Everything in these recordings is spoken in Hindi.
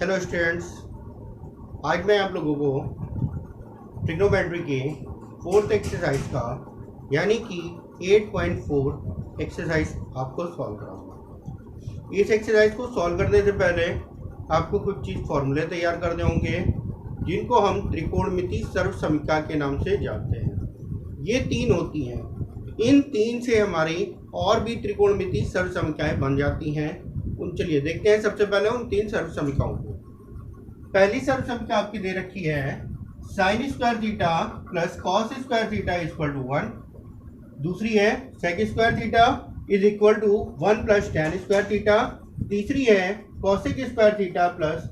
हेलो स्टूडेंट्स, आज मैं आप लोगों को ट्रिग्नोमेट्री के फोर्थ एक्सरसाइज का यानी कि 8.4 एक्सरसाइज आपको सॉल्व कराऊंगा। इस एक्सरसाइज को सॉल्व करने से पहले आपको कुछ चीज़ फॉर्मूले तैयार करने होंगे जिनको हम त्रिकोणमिति सर्वसमीकरण के नाम से जानते हैं। ये तीन होती हैं, इन तीन से हमारी और भी त्रिकोणमिति सर्वसमीकरण बन जाती हैं। चलिए देखते हैं सबसे पहले उन तीन सर्वसमीकरणों को। पहली सर्वसमीकरण आपकी दे रखी है sine square theta plus cos square theta equal to 1। दूसरी है sec square theta is equal to 1 plus tan square theta. तीसरी है cosec square theta plus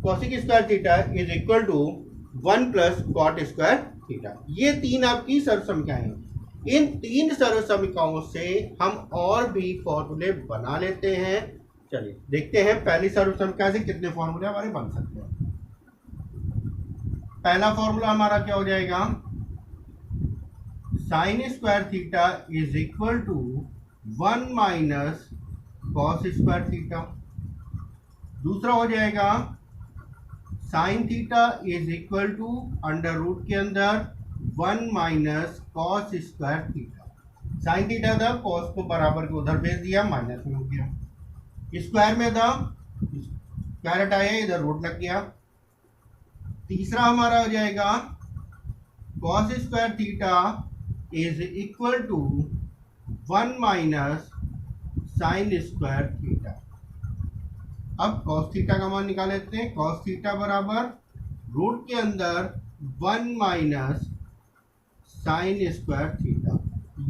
cosec square theta is equal to 1 plus cot square theta. ये तीन आपकी सर्वसमीकरण हैं। इन तीन सर्वसमीकरणों से हम और भी फॉर्मूले बना लेते हैं। चलिए देखते हैं पहली सर्वसमीकरण से कितने फॉर्मूले हमारे बन सकते हैं। पहला फॉर्मूला हमारा क्या हो जाएगा, sine square theta is equal to 1 minus cos square theta. दूसरा हो जाएगा sine theta is equal to under root के अंदर 1 minus cos square theta. Sine theta था, कॉस को बराबर के उधर भेज दिया, माइनस में हो गया। स्क्वायर में था, स्क्वायर हटाया, इधर रूट लग गया। तीसरा हमारा हो जाएगा cos square theta is equal to 1 minus sine square theta. अब कॉस थीटा का मान निकाल लेते हैं। कॉस थीटा बराबर रूट के अंदर 1 माइनस साइन स्क्वायर थीटा।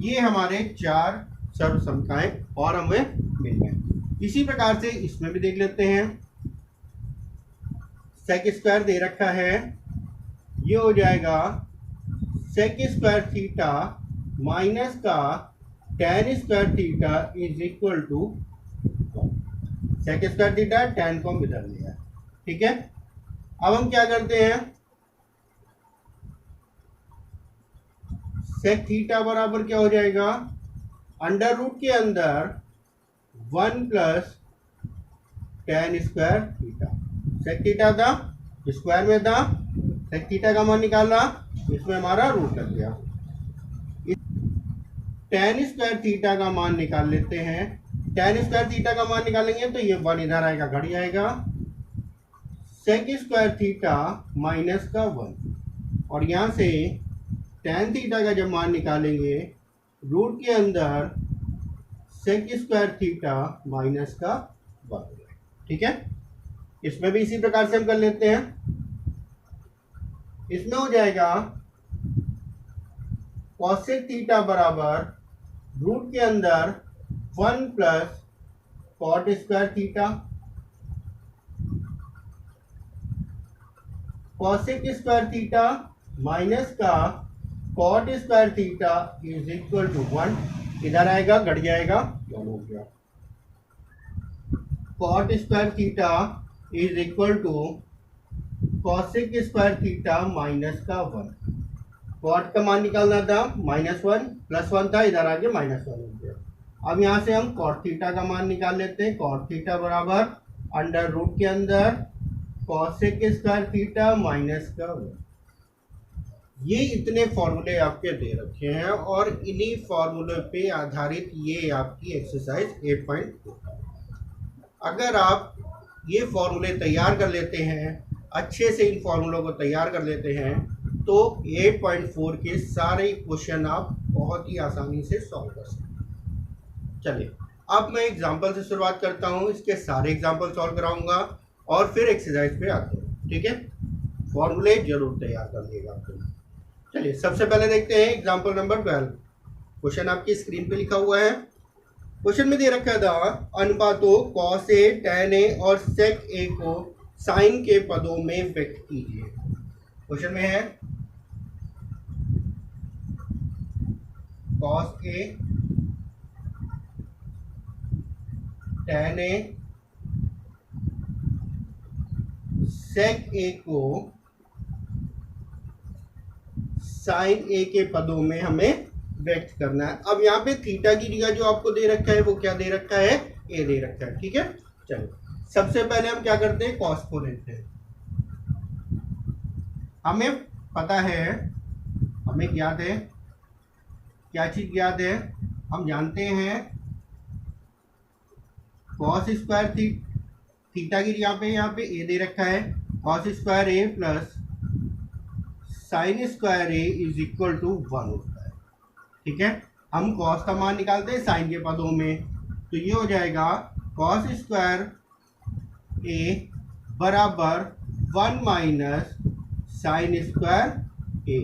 ये हमारे चार सर्वसमीकरण और हमें मिल गए। इसी प्रकार से इसमें भी देख लेते हैं। सेक स्क्वायर दे रखा है, ये हो जाएगा सेक स्क्वायर थीटा माइनस का tan square theta is equal to sec square theta, tan को हम इधर लिया। ठीक है, अब हम क्या करते हैं, सेक थीटा बराबर क्या हो जाएगा, अंडर रूट के अंदर 1 plus tan square theta. Sec theta था, स्क्वायर में था, सेक थीटा का मान निकाला, इसमें हमारा रूट लग गया। टेन स्क्वायर थीटा का मान निकाल लेते हैं। टेन स्क्वायर थीटा का मान निकालेंगे तो ये 1 इधर आएगा, घट जाएगा। सेक स्क्वायर थीटा माइनस का 1, और यहाँ से टेन थीटा का जब मान निकालेंगे रूट के अंदर सेक स्क्वायर थीटा माइनस का 1। ठीक है, इसमें भी इसी प्रकार से हम कर लेते हैं। इसमें हो जाएगा कॉसेक थीटा बराबर रूट के अंदर 1 plus cot square theta. Cosec square theta minus का cot square theta is equal to 1, इधर आएगा, घट जाएगा, दोनों हो गया। Cot square theta is equal to cosec square theta minus का 1। कॉट का मान निकालना था, -1 प्लस 1 था, इधर आगे -1 हो गया। अब यहाँ से हम कॉट थीटा का मान निकाल लेते हैं। कॉट थीटा बराबर अंडर रूट के अंदर कॉसेक स्क्वायर थीटा माइनस का 1। ये इतने फॉर्मूले आपके दे रखे हैं और इन्हीं फॉर्मूले पे आधारित ये आपकी एक्सरसाइज 8.4। अगर आप ये फॉर्मूले तैयार कर लेते हैं, अच्छे से इन फॉर्मूलों को तैयार कर लेते हैं, तो 8.4 के सारे क्वेश्चन आप बहुत ही आसानी से सॉल्व कर सकते हैं। चलिए अब मैं एग्जाम्पल से शुरुआत करता हूँ, इसके सारे एग्जाम्पल सॉल्व कराऊंगा और फिर एक्सरसाइज पे आते हैं। ठीक है, फॉर्मूले जरूर तैयार कर लिएगा आप। चलिए सबसे पहले देखते हैं एग्जाम्पल नंबर 12। क्वेश्चन आपकी स्क्रीन पे लिखा हुआ है। क्वेश्चन में दे रखा था अनुपातों कॉस ए, टेन ए और सेक ए को साइन के पदों में व्यक्त कीजिए। क्वेश्चन में है कॉस ए, टेन ए, सेक ए को साइन ए के पदों में हमें व्यक्त करना है। अब यहाँ पे थीटा की जगह जो आपको दे रखा है वो क्या दे रखा है, ए दे रखा है। ठीक है, चलो सबसे पहले हम क्या करते हैं, कॉस को लेते हैं। हमें पता है, हमें ज्ञात है, क्या चीज ज्ञात है, हम जानते हैं कॉस स्क्वायर थीटा की यहाँ पे ए दे रखा है, cos square A plus sine square A is equal to 1 होता है। ठीक है, हम कॉस का मान निकालते हैं साइन के पदों में, तो ये हो जाएगा कॉस स्क्वायर ए बराबर 1 माइनस साइन स्क्वायर ए।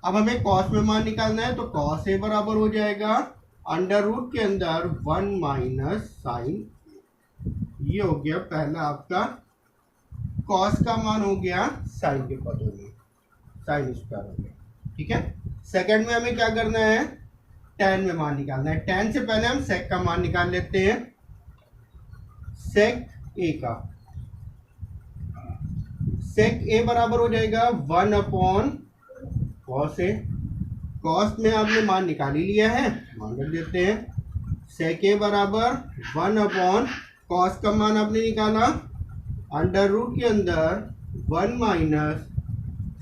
अब हमें कॉस में मान निकालना है, तो कॉस ए बराबर हो जाएगा अंडर रूट के अंदर 1 माइनस साइन। ये हो गया पहला आपका कॉस का मान हो गया साइन के पदों में, साइन स्क्वायर हो गया। ठीक है, सेकंड में हमें क्या करना है, tan में मान निकालना है। tan से पहले हम sec का मान निकाल लेते हैं। sec a का, sec a बराबर हो जाएगा 1 अपॉन cos a। cos में आपने मान निकाल ही लिया है, मान रख देते हैं। sec a बराबर 1 अपॉन cos का मान आपने निकाला अंडर रूट के अंदर 1 माइनस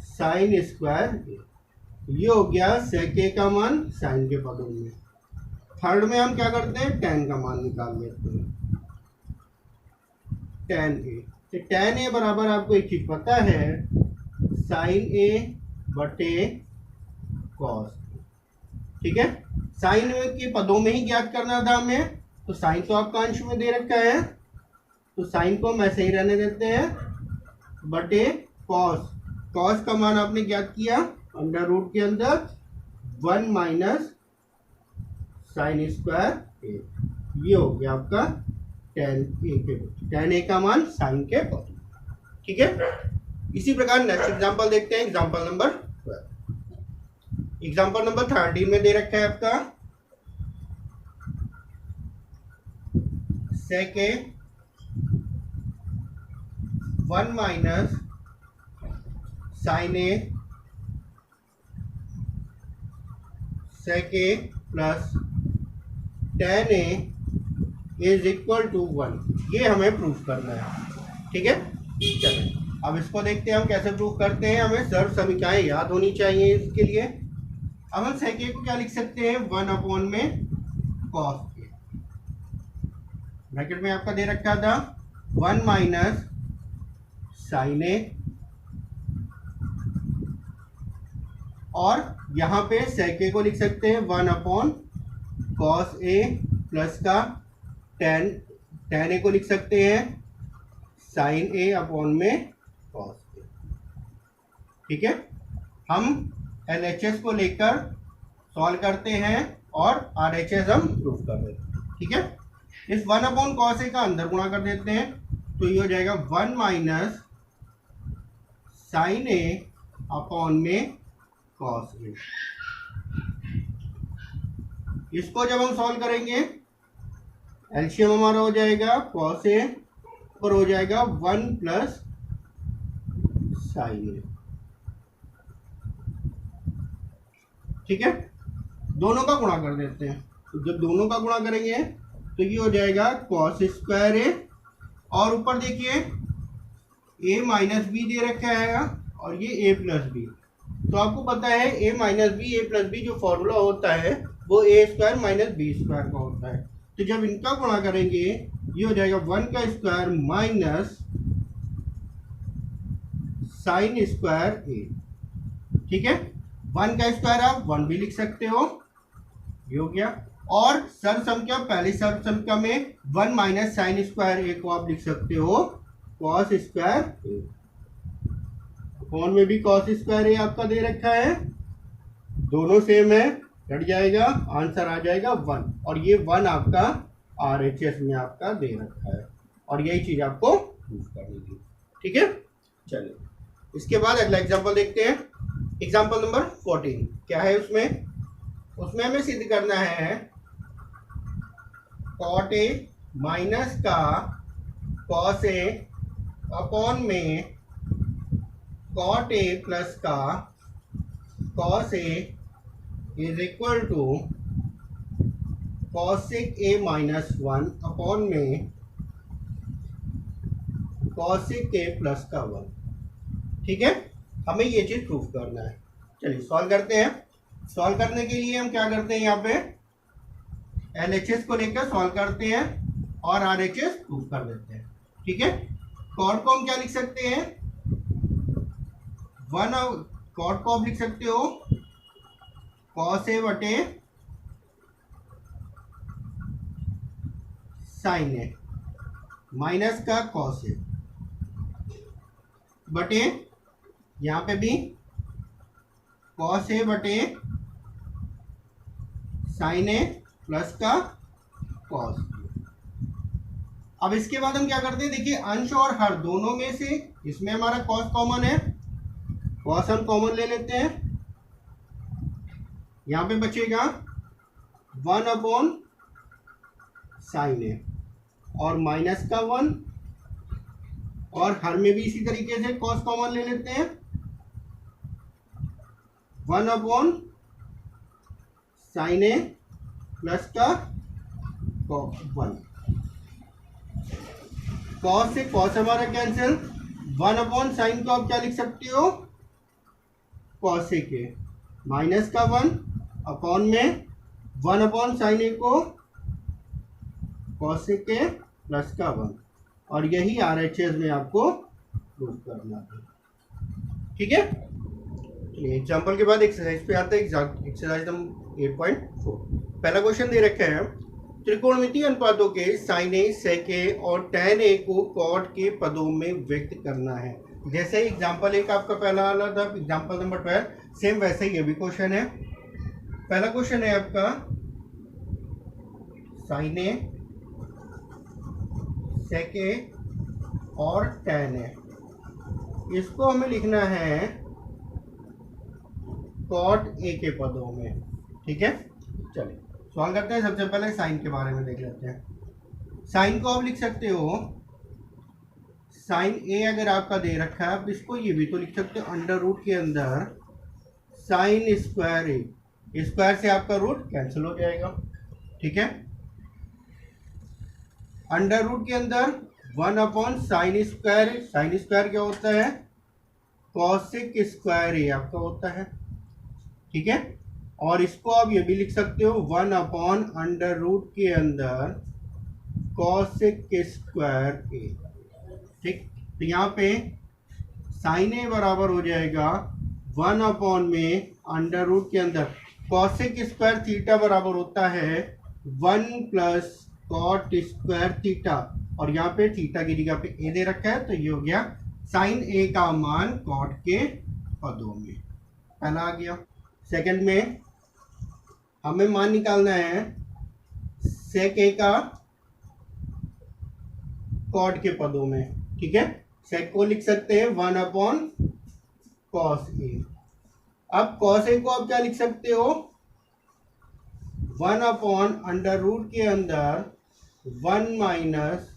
साइन स्क्वायर ए। ये हो गया sec a का मान साइन के पदों में। थर्ड में हम क्या करते हैं, tan का मान निकाल लेते हैं। tan a, तो tan a बराबर आपको एक चीज पता है, साइन a बटे cos। ठीक है, साइन के पदों में ही ज्ञात करना था हमें, तो साइन तो आपका अंश में दे रखा है, तो साइन को हम ऐसे ही रहने देते हैं, बटे cos। cos का मान आपने ज्ञात किया अंडर रूट के अंदर 1 माइनस साइन स्क्वायर ए। ये हो गया आपका tan a का मान साइन के पद। ठीक है, इसी प्रकार नेक्स्ट एग्जांपल देखते हैं, एग्जांपल नंबर 12। एग्जांपल नंबर 13 में दे रखा है आपका sec a 1 minus sine A sec a plus tan a is equal to 1। ये हमें प्रूफ करना है। ठीक है, चलिए अब इसको देखते हैं हम कैसे प्रूफ करते हैं। हमें सर्व समीकरण याद होनी चाहिए इसके लिए। अब हम sec a को क्या लिख सकते हैं, 1 अपॉन में cos a, ब्रैकेट में आपका दे रखा था 1 माइनस साइन ए, और यहाँ पे sec a को लिख सकते हैं 1 अपॉन cos a प्लस का tan a को लिख सकते हैं sin a अपॉन में cos a। ठीक है, हम LHS को लेकर सॉल्व करते हैं और RHS हम प्रूफ कर देते हैं। ठीक है, इस 1 अपॉन cos a का अंदर गुणा कर देते हैं, तो ये हो जाएगा 1 माइनस साइन a अपॉन में cos a। इसको जब हम सॉल्व करेंगे, एलसीएम हमारा हो जाएगा cos a और हो जाएगा 1 प्लस साइन a। ठीक है, दोनों का गुणा कर देते हैं, तो जब दोनों का गुणा करेंगे तो ये हो जाएगा cos स्क्वायर a, और ऊपर देखिए a माइनस बी दे रखा है और ये a प्लस बी। तो आपको पता है a minus B a plus B जो फॉर्मूला होता है वो a square minus B square का होता है। तो जब इनका गुणा करेंगे ये हो जाएगा 1 का square minus sine square a। ठीक है, 1 का स्क्वायर आप 1 भी लिख सकते हो, ये हो गया। और सर्वसंख्या, पहली सर्वसंख्या में 1 माइनस साइन स्क्वायर a को आप लिख सकते हो cos स्क्वायर a। कौन में भी cos स्क्वायर a आपका दे रखा है, दोनों सेम है, कट जाएगा, आंसर आ जाएगा 1, और ये 1 आपका RHS में आपका दे रखा है, और यही चीज आपको प्रूफ करनी थी। ठीक है, चलिए इसके बाद अगला एग्जांपल देखते हैं। एग्जांपल नंबर 14 क्या है, उसमें हमें सिद्ध करना है cot a माइनस का cos a अपॉन में cot a प्लस का cos a is equal to cosec a minus 1 upon में कॉसेक ए प्लस का 1। ठीक है, हमें ये चीज प्रूव करना है। चलिए सॉल्व करते हैं। सॉल्व करने के लिए हम क्या करते हैं, यहाँ पे LHS को लेकर सॉल्व करते हैं और RHS प्रूव कर देते हैं। ठीक है, कॉट को हम क्या लिख सकते हैं, कॉट को आप लिख सकते हो कॉस ए बटे साइन ए माइनस का कॉस ए बटे यहां पे भी कॉस ए बटे साइन ए प्लस का कॉस। अब इसके बाद हम क्या करते हैं, देखिए अंश और हर दोनों में से इसमें हमारा कॉस कॉमन है, कॉस हम कॉमन ले लेते हैं। यहां पे बचेगा 1 साइन ए और माइनस का 1, और हर में भी इसी तरीके से कॉस कॉमन ले लेते हैं, 1 साइन ए प्लस का 1। कॉस से कॉस हमारा कैंसिल, 1 साइन को आप क्या लिख सकते हो, कॉसेक ए माइनस का 1 अपॉन में 1 साइन ए को कॉसेक ए प्लस का 1, और यही RHS में आपको प्रूव करना है। ठीक है, चलिए एग्जाम्पल के बाद एक्सरसाइज पे आते हैं। Exercise number 8.4। पहला क्वेश्चन दे रखा है, त्रिकोणमितीय अनुपातों के साइन ए, सेक ए और टैन ए को कॉट के पदों में व्यक्त करना है। जैसे एग्जाम्पल एक आपका पहला वाला था, एग्जाम्पल नंबर 12, सेम वैसे ही ये भी क्वेश्चन है। पहला क्वेश्चन है आपका साइन ए, सेक ए और टैन ए, इसको हमें लिखना है कॉट ए के पदों में। ठीक है, चलिए सॉल्व करते हैं। सबसे पहले साइन के बारे में देख लेते हैं। साइन को आप लिख सकते हो, साइन ए अगर आपका दे रखा है, आप इसको ये भी तो लिख सकते हो अंडर रूट के अंदर साइन स्क्वायर ए, स्क्वायर से आपका रूट कैंसिल हो जाएगा। ठीक है, अंडर रूट के अंदर 1 साइन स्क्वायर, साइन स्क्वायर क्या होता है, कॉसेक स्क्वायर ए आपका होता है। ठीक है, और इसको आप ये भी लिख सकते हो 1 अंडर रूट के अंदर कॉसेक स्क्वायर ए। ठीक, तो यहाँ पे साइन ए बराबर हो जाएगा 1 में अंडर रूट के अंदर कॉसेक स्क्वायर थीटा बराबर होता है 1 प्लस कॉट स्क्वायर थीटा, और यहाँ पे थीटा की जगह पे ए दे रखा है, तो ये हो गया साइन ए का मान कॉट के पदों में। पहला आ गया। सेकंड में हमें मान निकालना है सेक ए का कॉट के पदों में। ठीक है, सेक को लिख सकते हैं 1 कॉस ए। अब कॉस ए को आप क्या लिख सकते हो, 1 अंडर रूट के अंदर 1 माइनस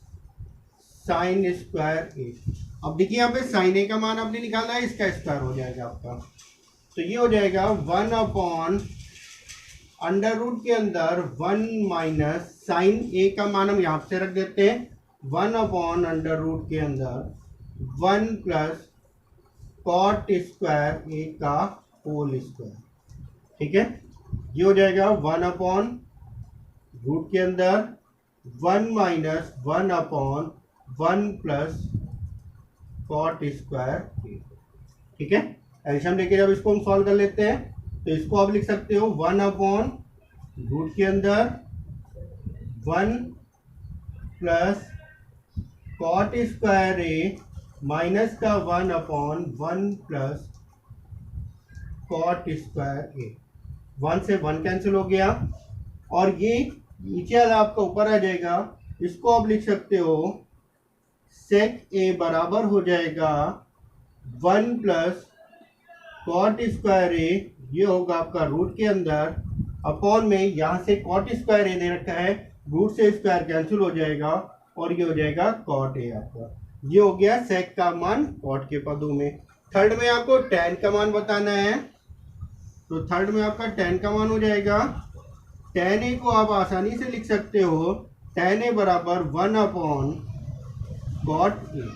साइन स्क्वायर ए। अब देखिए यहाँ पे साइन ए का मान आपने निकाला है, इसका स्क्वायर हो जाएगा आपका, तो ये हो जाएगा 1 अंडर रूट के अंदर 1 माइनस साइन ए का मान हम यहाँ से रख देते हैं 1 अंडर रूट के अंदर 1 प्लस कॉट स्क्वायर ए का होल स्क्वायर। ठीक है, ये हो जाएगा 1 रूट के अंदर 1 माइनस 1 प्लस कॉट स्क्वायर ए। ठीक है, एल्शियम लेके जब इसको हम सॉल्व कर लेते हैं, तो इसको आप लिख सकते हो 1 रूट के अंदर 1 प्लस कॉट स्क्वायर ए माइनस का 1 प्लस कॉट स्क्वायर ए। 1 से 1 कैंसिल हो गया, और ये नीचे वाला आपका ऊपर आ जाएगा। इसको आप लिख सकते हो सेक ए बराबर हो जाएगा 1 प्लस कॉट स्क्वायर ए, ये होगा आपका रूट के अंदर अपॉन में, यहाँ से कॉट स्क्वायर ए दे रखा है, रूट से स्क्वायर कैंसिल हो जाएगा, और ये हो जाएगा कॉट ए आपका। ये हो गया सेक का मान कॉट के पदों में। थर्ड में आपको टैन का मान बताना है, तो थर्ड में आपका टैन का मान हो जाएगा, टैन ए को आप आसानी से लिख सकते हो, टैन ए बराबर 1 कॉट ए।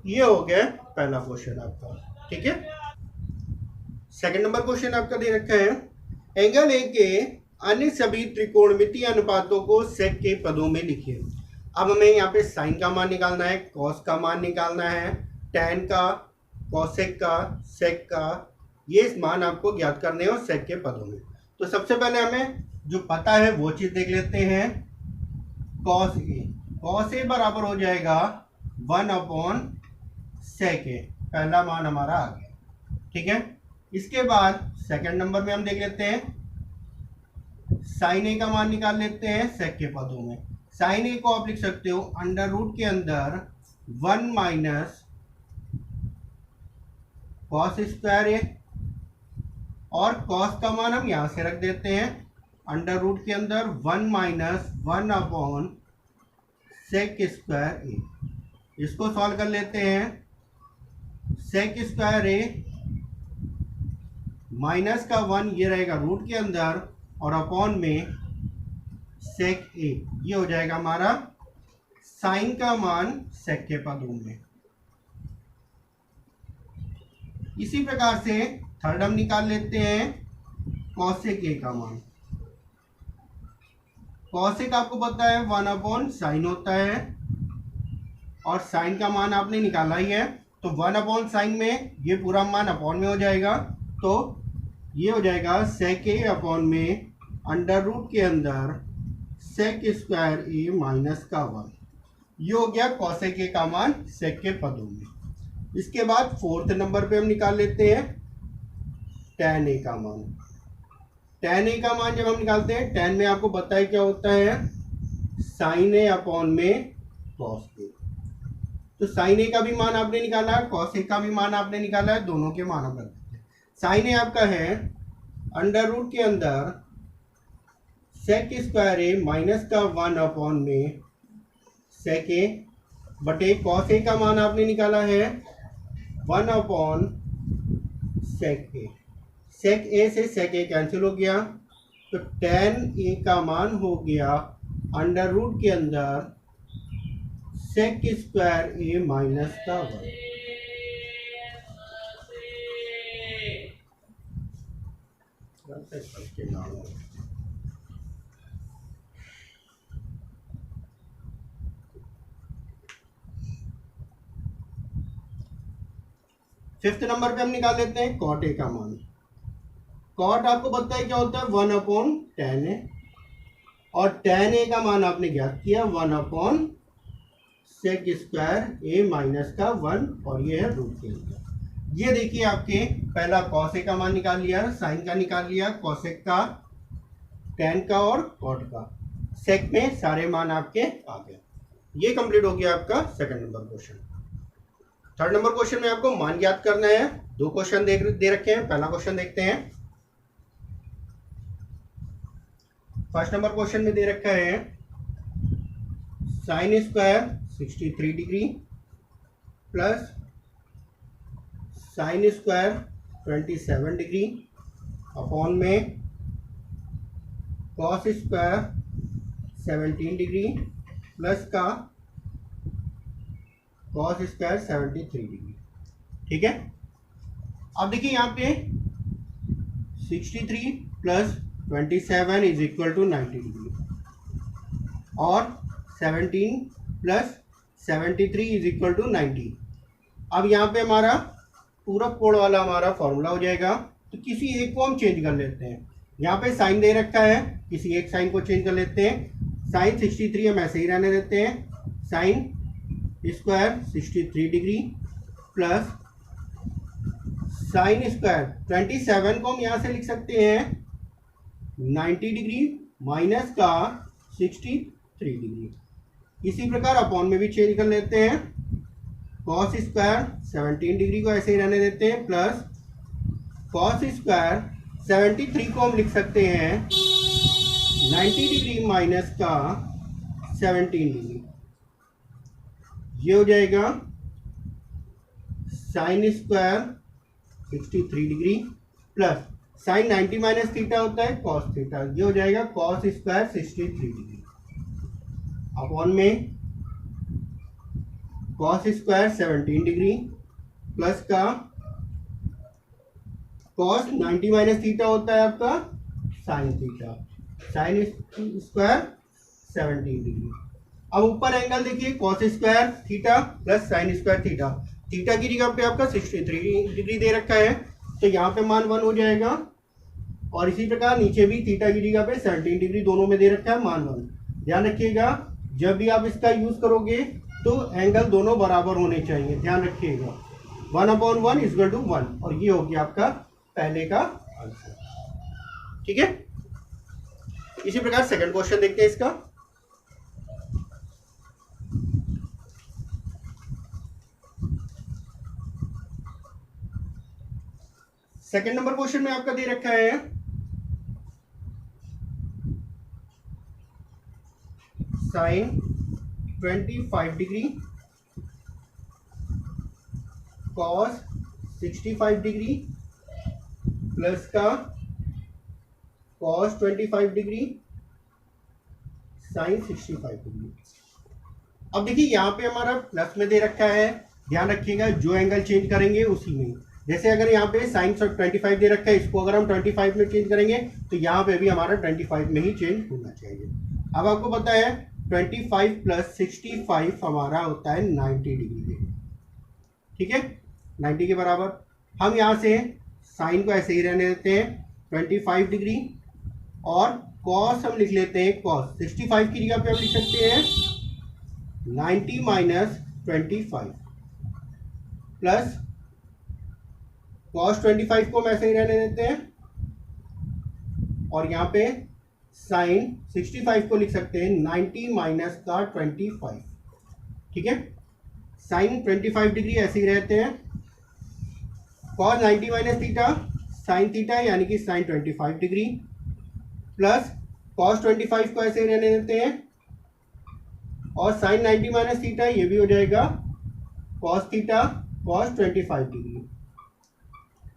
ये हो गया पहला क्वेश्चन आपका, ठीक है। सेकंड नंबर क्वेश्चन आपका दे रखा है, एंगल ए के अन्य सभी त्रिकोणमितीय अनुपातों को सेक के पदों में लिखिए। अब हमें यहाँ पे साइन का मान निकालना है, कॉस का मान निकालना है, टैन का, कॉसेक का, सेक का, ये मान आपको ज्ञात करने हो सेक के पदों में। तो सबसे पहले हमें जो पता है वो चीज देख लेते हैं। कॉस ए, कॉस ए बराबर हो जाएगा 1/sec ए, पहला मान हमारा आ गया, ठीक है। इसके बाद सेकंड नंबर में हम देख लेते हैं, साइन ए का मान निकाल लेते हैं सेक के पदों में। साइन ए को आप लिख सकते हो अंडर रूट के अंदर 1 माइनस कॉस स्क्वायर ए, और कॉस का मान हम यहां से रख देते हैं अंडर रूट के अंदर 1 माइनस 1/sec स्क्वायर ए। इसको सॉल्व कर लेते हैं, सेक स्क्वायर ए माइनस का 1 ये रहेगा रूट के अंदर, और अपॉन में सेक ए, ये हो जाएगा हमारा साइन का मान सेक के पदों में। इसी प्रकार से थर्ड हम निकाल लेते हैं कॉसेक ए का मान। कॉसेक आपको पता है 1/sin होता है, और साइन का मान आपने निकाला ही है, तो 1/sin में ये पूरा मान अपॉन में हो जाएगा, तो ये हो जाएगा सेक ए अपॉन में अंडर रूट के अंदर सेक स्क्वायर ए माइनस का 1। ये हो गया कॉसेक ए का मान सेक के पदों में। इसके बाद फोर्थ नंबर पे हम निकाल लेते हैं टैन ए का मान। टैन ए का मान जब हम निकालते हैं, टैन में आपको पता है क्या होता है, साइन ए अपॉन में कॉस ए। तो साइन ए का भी मान आपने निकाला है, कॉस ए का भी मान आपने निकाला है, दोनों के मान हम रख देते हैं। साइन ए आपका है अंडर रूट के अंदर सेक स्क्वायर ए माइनस का 1 अपॉन में सेक ए बटे कॉस ए का मान आपने निकाला है 1/sec ए। सेक ए से सेक ए कैंसिल हो गया, तो टैन ए का मान हो गया अंडर रूट के अंदर सेक स्क्वायर ए माइनस का 1। फिफ्थ नंबर पे हम निकाल लेते हैं कॉट ए का मान। कॉट आपको पता है क्या होता है, 1/tan ए, और tan ए का मान आपने ज्ञात किया 1/sec स्क्वायर ए माइनस का 1, और ये है रूट के अंदर। ये देखिए आपके पहला कॉस ए का मान निकाल लिया, साइन का निकाल लिया, कॉसेक का, टैन का और कॉट का। सेक में सारे मान आपके आ गए। ये कंप्लीट हो गया आपका second number question. Third number question में आपको मान ज्ञात करना है। दो क्वेश्चन दे रखे हैं। पहला क्वेश्चन देखते हैं। फर्स्ट नंबर क्वेश्चन में दे रखा है sine square 63 degree plus sine square 27 degree upon में कॉस स्क्वायर 17 डिग्री प्लस का कॉस स्क्वायर 73 डिग्री। ठीक है, अब देखिए यहाँ पे 63 plus 27 is equal to 90 degree और 17 प्लस 73 इज इक्वल टू 90। अब यहाँ पे हमारा पूरक कोण वाला हमारा फॉर्मूला हो जाएगा, तो किसी एक को हम चेंज कर लेते हैं। यहाँ पे साइन दे रखा है, किसी एक साइन को चेंज कर लेते हैं। साइन 63 हम ऐसे ही रहने देते हैं, sign square 63 degree plus sine square 27 को हम यहाँ से लिख सकते हैं 90 डिग्री माइनस का 63 डिग्री। इसी प्रकार अपॉन में भी चेंज कर लेते हैं, कॉस स्क्वायर 17 डिग्री को ऐसे ही रहने देते हैं प्लस कॉस स्क्वायर 73 को हम लिख सकते हैं 90 डिग्री माइनस का 17 डिग्री। ये हो जाएगा sine square 63 degree plus sign 90 minus theta होता है कॉस थीटा, ये हो जाएगा कॉस स्क्वायर 63 डिग्री अपॉन में कॉस स्क्वायर 17 डिग्री प्लस का कॉस 90 माइनस थीटा होता है आपका sine theta, sine square 17 degree. अब ऊपर एंगल देखिए cos square theta plus sine square theta, theta की जगह पे आपका 63 डिग्री दे रखा है तो यहाँ पे मान 1 हो जाएगा, और इसी प्रकार नीचे भी थीटा की जगह पे 17 डिग्री दोनों में दे रखा है मान 1। ध्यान रखिएगा जब भी आप इसका यूज करोगे तो एंगल दोनों बराबर होने चाहिए, ध्यान रखिएगा। 1/1 इक्वल टू 1, और ये हो गया आपका पहले का आंसर। ठीक है, इसी प्रकार सेकंड क्वेश्चन देखते हैं इसका। सेकंड नंबर क्वेश्चन में आपका दे रखा है sine 25 degree cos 65 degree plus का कॉस 25 डिग्री साइन 65 डिग्री। अब देखिए यहाँ पे हमारा प्लस में दे रखा है, ध्यान रखिएगा जो एंगल चेंज करेंगे उसी में, जैसे अगर यहाँ पे साइन 25 दे रखा है, इसको अगर हम 25 में चेंज करेंगे तो यहाँ पे भी हमारा 25 में ही चेंज होना चाहिए। अब आपको पता है 25 प्लस 65 हमारा होता है 90 डिग्री, ठीक है 90 के बराबर। हम यहाँ से साइन को ऐसे ही रहने देते हैं 25 डिग्री, और कॉस हम लिख लेते हैं कॉस 65 की जगह पे हम लिख सकते हैं 90 माइनस 25 प्लस कॉस 25 को हम ऐसे ही रहने देते हैं, और यहाँ पे साइन 65 को लिख सकते हैं 90 माइनस का 25, ठीक है। साइन 25 डिग्री ऐसे ही रहते हैं, cos 90 minus theta sine theta यानी कि साइन 25 डिग्री प्लस कॉस 25 को ऐसे ही रहने देते हैं, और साइन 90 माइनस थीटा ये भी हो जाएगा कॉस थीटा कॉस 25 डिग्री।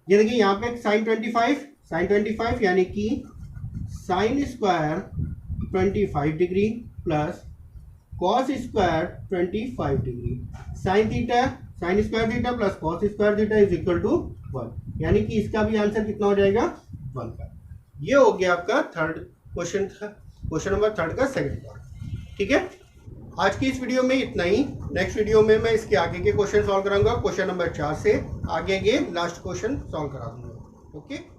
ये देखिए यहाँ पे साइन 25 यानी कि sine square 25 degree plus cos square 25 degree, sine square theta plus cos square theta is equal to 1, यानी कि इसका भी आंसर कितना हो जाएगा 1 का। ये हो गया आपका थर्ड क्वेश्चन था, क्वेश्चन नंबर 3 का सेकंड पार्ट। ठीक है, आज की इस वीडियो में इतना ही। नेक्स्ट वीडियो में मैं इसके आगे के क्वेश्चन सॉल्व कराऊंगा, क्वेश्चन नंबर 4 से आगे के लास्ट क्वेश्चन सॉल्व करा दूंगा। ओके।